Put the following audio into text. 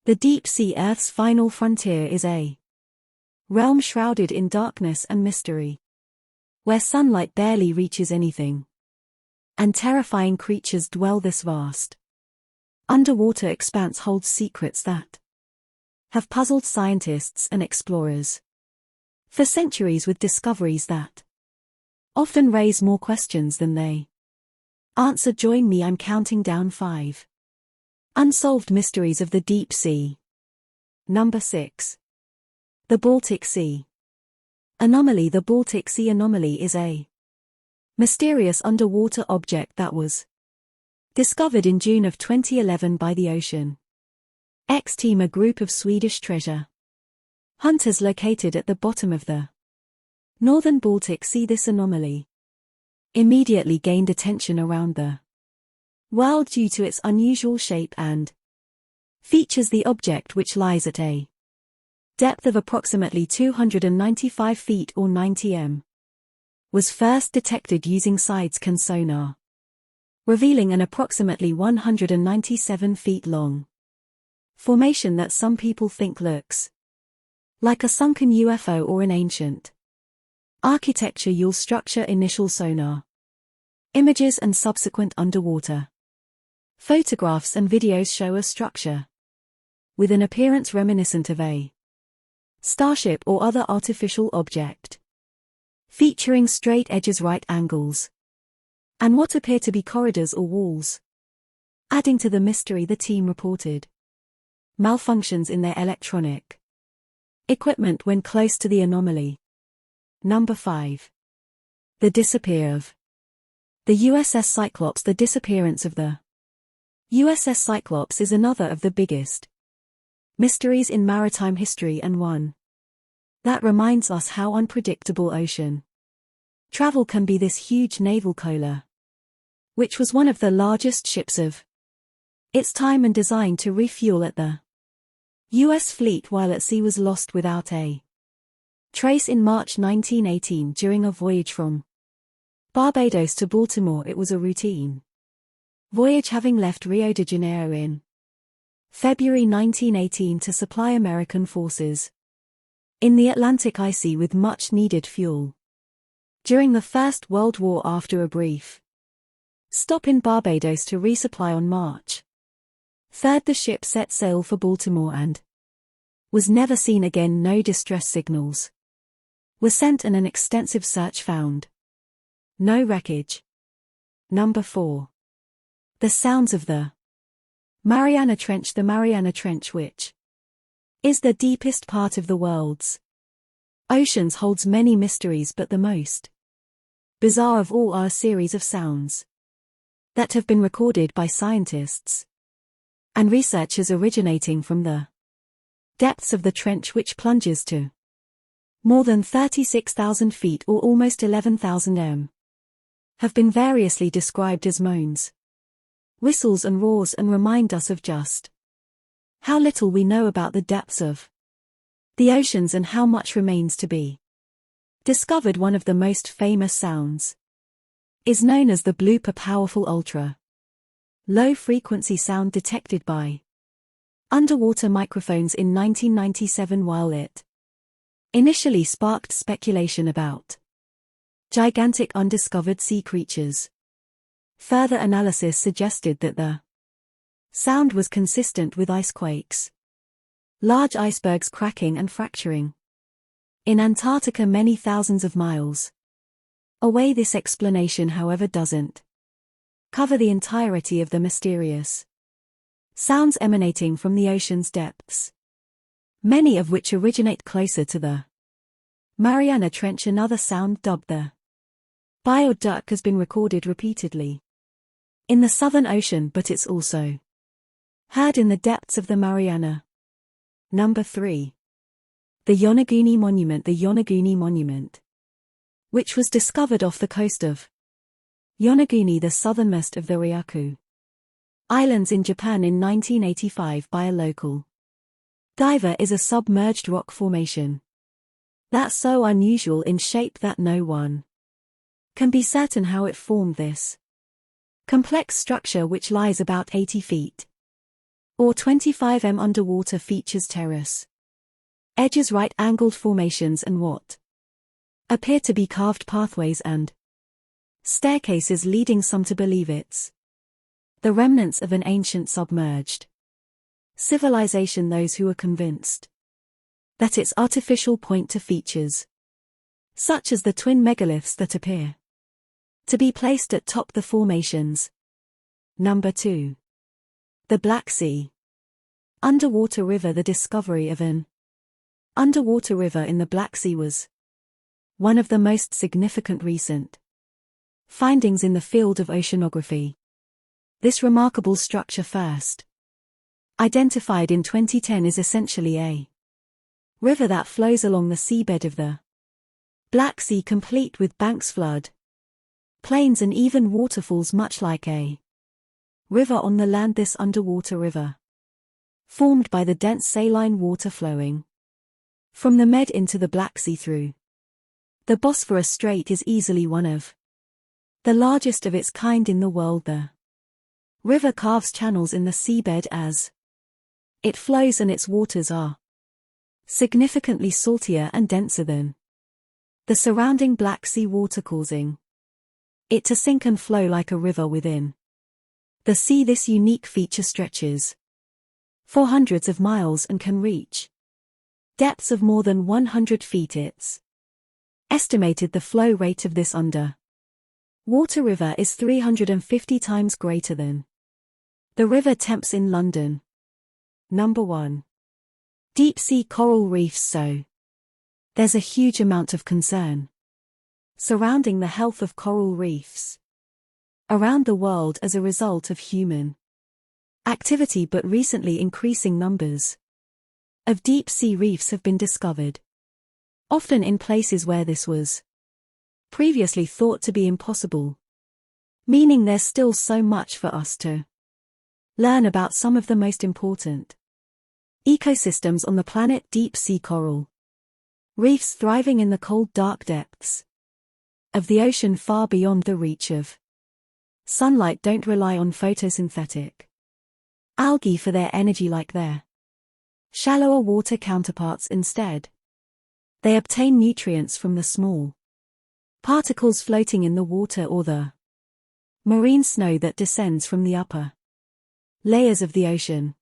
The deep sea, Earth's final frontier, is a realm shrouded in darkness and mystery, where sunlight barely reaches anything, and terrifying creatures dwell. This vast underwater expanse holds secrets that have puzzled scientists and explorers for centuries, with discoveries that often raise more questions than they answer. Join me, I'm counting down 5 unsolved mysteries of the deep sea. Number 6. The Baltic Sea Anomaly. The Baltic Sea anomaly is a mysterious underwater object that was discovered in June of 2011 by the Ocean X team, a group of Swedish treasure hunters located at the bottom of the northern Baltic Sea. This anomaly immediately gained attention around the world due to its unusual shape and features. The object, which lies at a depth of approximately 295 feet or 90 m, was first detected using side-scan sonar, revealing an approximately 197 feet long formation that some people think looks like a sunken UFO or an ancient architecture. You'll structure. Initial sonar images and subsequent underwater photographs and videos show a structure with an appearance reminiscent of a starship or other artificial object, featuring straight edges, right angles, and what appear to be corridors or walls. Adding to the mystery, the team reported malfunctions in their electronic equipment when close to the anomaly. Number 5. The disappear of the USS Cyclops. The disappearance of the USS Cyclops is another of the biggest mysteries in maritime history, and one that reminds us how unpredictable ocean travel can be. This huge naval coaler, which was one of the largest ships of its time and designed to refuel at the U.S. fleet while at sea, was lost without a trace in March 1918 during a voyage from Barbados to Baltimore. It was a routine voyage, having left Rio de Janeiro in February 1918 to supply American forces in the Atlantic icy with much needed fuel during the First World War. After a brief stop in Barbados to resupply on March 3, the ship set sail for Baltimore and was never seen again. No distress signals were sent and an extensive search found no wreckage. Number 4. The sounds of the Mariana Trench. The Mariana Trench, which is the deepest part of the world's oceans, holds many mysteries, but the most bizarre of all are a series of sounds that have been recorded by scientists and researchers originating from the depths of the trench, which plunges to more than 36,000 feet or almost 11,000 m, have been variously described as moans, whistles and roars, and remind us of just how little we know about the depths of the oceans and how much remains to be discovered. One of the most famous sounds is known as the bloop, a powerful ultra low-frequency sound detected by underwater microphones in 1997. While it initially sparked speculation about gigantic undiscovered sea creatures, further analysis suggested that the sound was consistent with ice quakes, large icebergs cracking and fracturing in Antarctica many thousands of miles away. This explanation, however, doesn't cover the entirety of the mysterious sounds emanating from the ocean's depths, many of which originate closer to the Mariana Trench. Another sound, dubbed the bio-duck, has been recorded repeatedly in the Southern Ocean, but it's also heard in the depths of the Mariana. Number 3. The Yonaguni Monument. The Yonaguni Monument, which was discovered off the coast of Yonaguni, the southernmost of the Ryukyu Islands in Japan in 1985 by a local diver, is a submerged rock formation that's so unusual in shape that no one can be certain how it formed. This complex structure, which lies about 80 feet or 25 m underwater features terrace edges, right-angled formations, and what appear to be carved pathways and staircases, leading some to believe it's the remnants of an ancient submerged civilization. Those who are convinced that it's artificial point to features such as the twin megaliths that appear to be placed at top the formations. Number 2. The Black Sea underwater river. The discovery of an underwater river in the Black Sea was one of the most significant recent findings in the field of oceanography. This remarkable structure, first identified in 2010, is essentially a river that flows along the seabed of the Black Sea, complete with banks, flood plains, and even waterfalls, much like a river on the land. This underwater river, formed by the dense saline water flowing from the Med into the Black Sea through the Bosphorus Strait, is easily one of the largest of its kind in the world. The river carves channels in the seabed as it flows, and its waters are significantly saltier and denser than the surrounding Black Sea water, causing it to sink and flow like a river within the sea. This unique feature stretches for hundreds of miles and can reach depths of more than 100 feet. It's estimated the flow rate of this underwater river is 350 times greater than the River Thames in London. Number 1. Deep sea coral reefs. So there's a huge amount of concern surrounding the health of coral reefs around the world as a result of human activity, but recently increasing numbers of deep sea reefs have been discovered, often in places where this was previously thought to be impossible, meaning there's still so much for us to learn about some of the most important ecosystems on the planet. Deep sea coral reefs thriving in the cold, dark depths of the ocean, far beyond the reach of sunlight, don't rely on photosynthetic algae for their energy like their shallower water counterparts. Instead, they obtain nutrients from the small particles floating in the water or the marine snow that descends from the upper layers of the ocean.